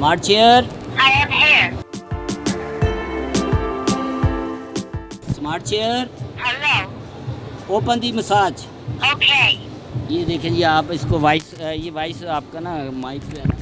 Smart chair. I am here. Smart chair. Hello. Open the massage. Okay. ये देखिए जी, आप इसको वॉइस, ये वॉइस आपका ना माइक पे है ना,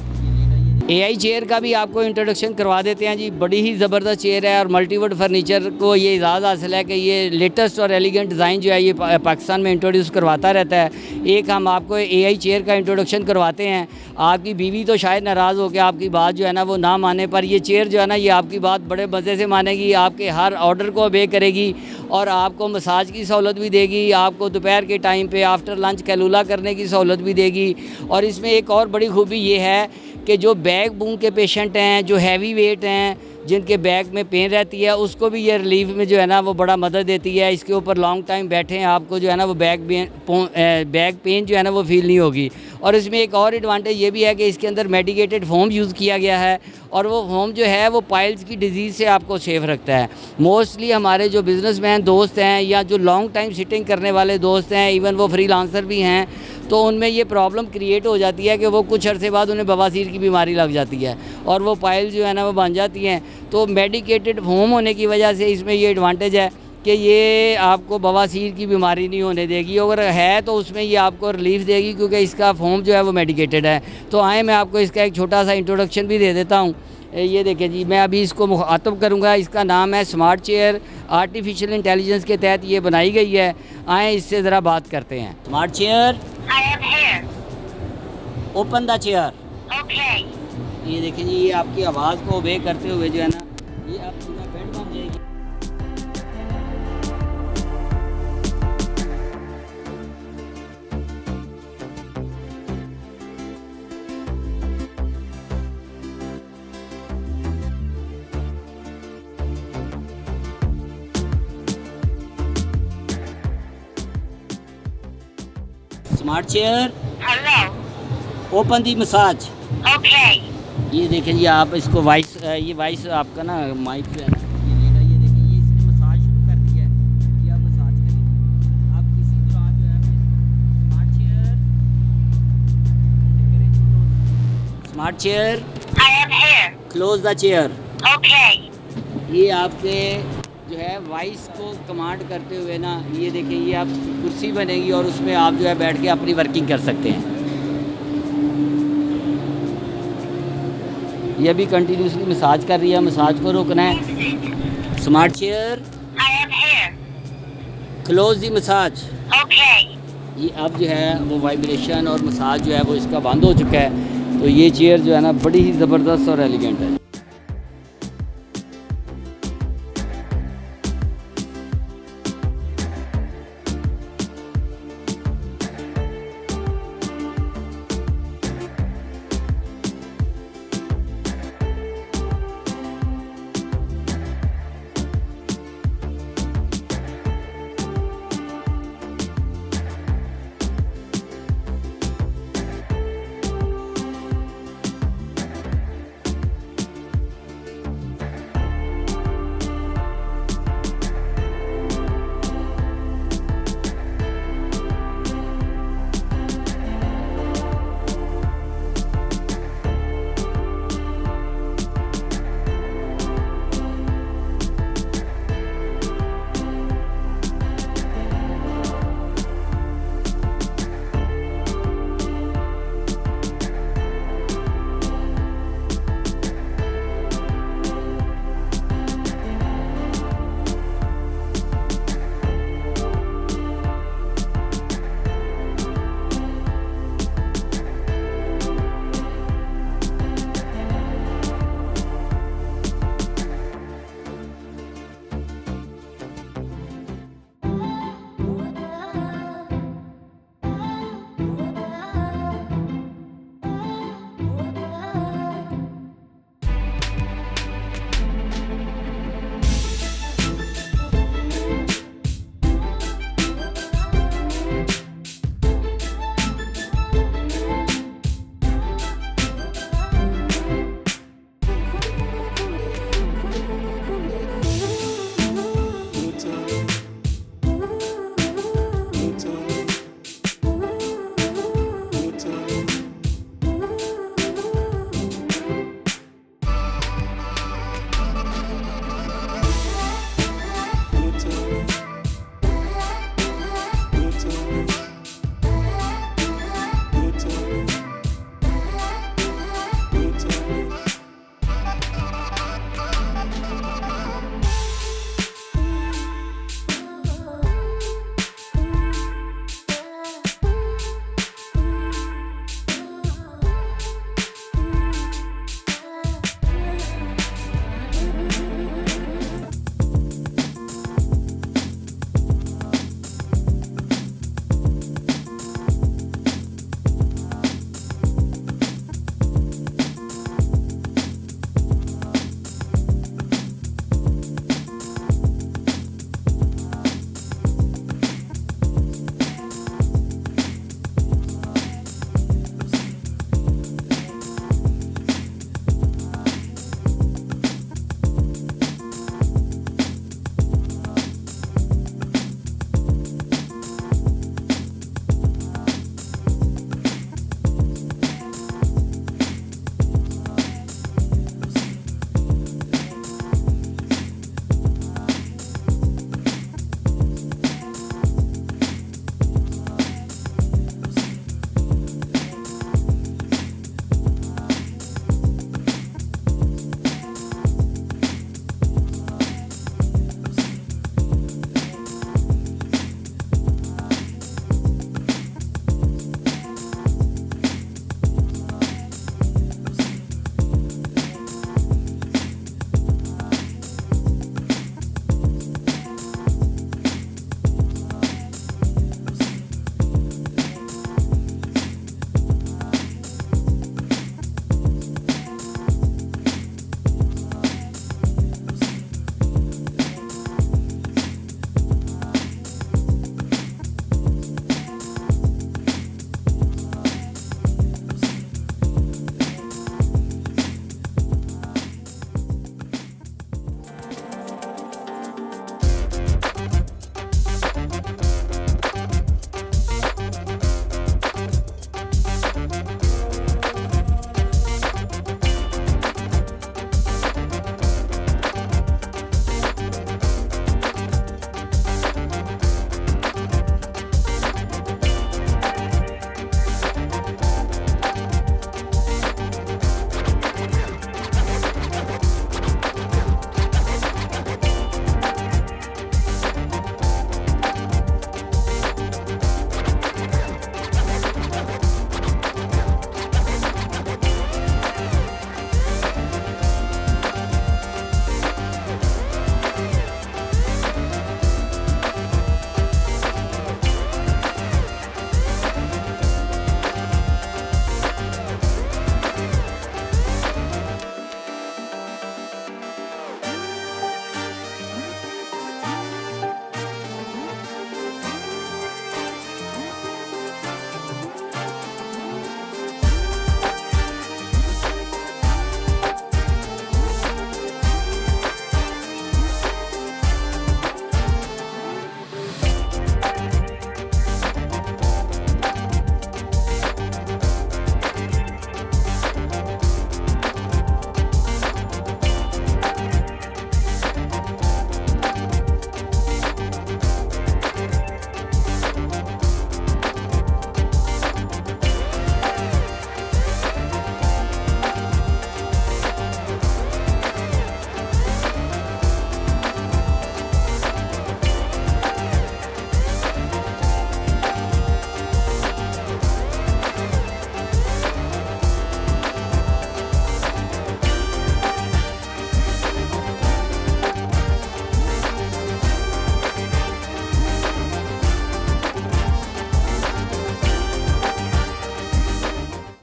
एआई चेयर का भी आपको इंट्रोडक्शन करवा देते हैं जी। बड़ी ही ज़बरदस्त चेयर है और मल्टीवुड फर्नीचर को ये एजाज़ हासिल है कि ये लेटेस्ट और एलिगेंट डिज़ाइन जो है ये पाकिस्तान में इंट्रोड्यूस करवाता रहता है। एक हम आपको एआई चेयर का इंट्रोडक्शन करवाते हैं। आपकी बीवी तो शायद नाराज़ हो के आपकी बात जो है ना वो ना माने, पर ये चेयर जो है ना ये आपकी बात बड़े मज़े से मानेगी, आपके हर ऑर्डर को ओबे करेगी और आपको मसाज की सहूलत भी देगी, आपको दोपहर के टाइम पे आफ्टर लंच कैलूला करने की सहूलत भी देगी। और इसमें एक और बड़ी खूबी ये है कि जो बैक बून के पेशेंट हैं, जो हैवी वेट हैं, जिनके बैक में पेन रहती है, उसको भी ये रिलीफ में जो है ना वो बड़ा मदद देती है। इसके ऊपर लॉन्ग टाइम बैठे हैं आपको जो है ना वो बैक पेन जो है ना वो फील नहीं होगी। और इसमें एक और एडवांटेज ये भी है कि इसके अंदर मेडिकेटेड फोम यूज़ किया गया है और वो फोम जो है वो पाइल्स की डिजीज़ से आपको सेफ रखता है। मोस्टली हमारे जो बिज़नेसमैन दोस्त हैं या जो लॉन्ग टाइम सिटिंग करने वाले दोस्त हैं, इवन वो फ्रीलांसर भी हैं, तो उनमें ये प्रॉब्लम क्रिएट हो जाती है कि वो कुछ अरसे बाद उन्हें बवासीर की बीमारी लग जाती है और वो पाइल जो है ना वो बन जाती हैं। तो मेडिकेटेड फोम होने की वजह से इसमें ये एडवांटेज है कि ये आपको बवासीर की बीमारी नहीं होने देगी, अगर है तो उसमें ये आपको रिलीफ देगी क्योंकि इसका फोम जो है वो मेडिकेटेड है। तो आए मैं आपको इसका एक छोटा सा इंट्रोडक्शन भी दे देता हूँ। ये देखिए जी, मैं अभी इसको मुखातब करूँगा। इसका नाम है स्मार्ट चेयर, आर्टिफिशियल इंटेलिजेंस के तहत ये बनाई गई है। आए इससे ज़रा बात करते हैं। Smart chair, I am here. Open the chair. Okay. ये देखिए जी, ये आपकी आवाज़ को ओबे करते हुए जो है ना ये आप पूरा बेड बन जाएगी। Smart chair, Hello. ओपन दी मसाज। Okay. ये देखिए जी, आप इसको वॉइस, ये वॉइस आपका ना माइक पे है ना, ये लेगा। ये देखिए, ये इसने मसाज शुरू कर दी है। ये आप मसाज करें, आप किसी तरह जो है स्मार्ट चेयर करें। Smart chair, I am here. Close the chair. Okay. ये आपके जो है वॉइस को कमांड करते हुए ना, ये देखिए ये आप कुर्सी बनेगी और उसमें आप जो है बैठ के अपनी वर्किंग कर सकते हैं। ये अभी कंटिन्यूसली मसाज कर रही है, मसाज को रोकना है। Smart chair, I am here. Close the massage. Okay. ये अब जो है वो वाइब्रेशन और मसाज जो है वो इसका बंद हो चुका है। तो ये चेयर जो है ना बड़ी ही ज़बरदस्त और एलिगेंट है।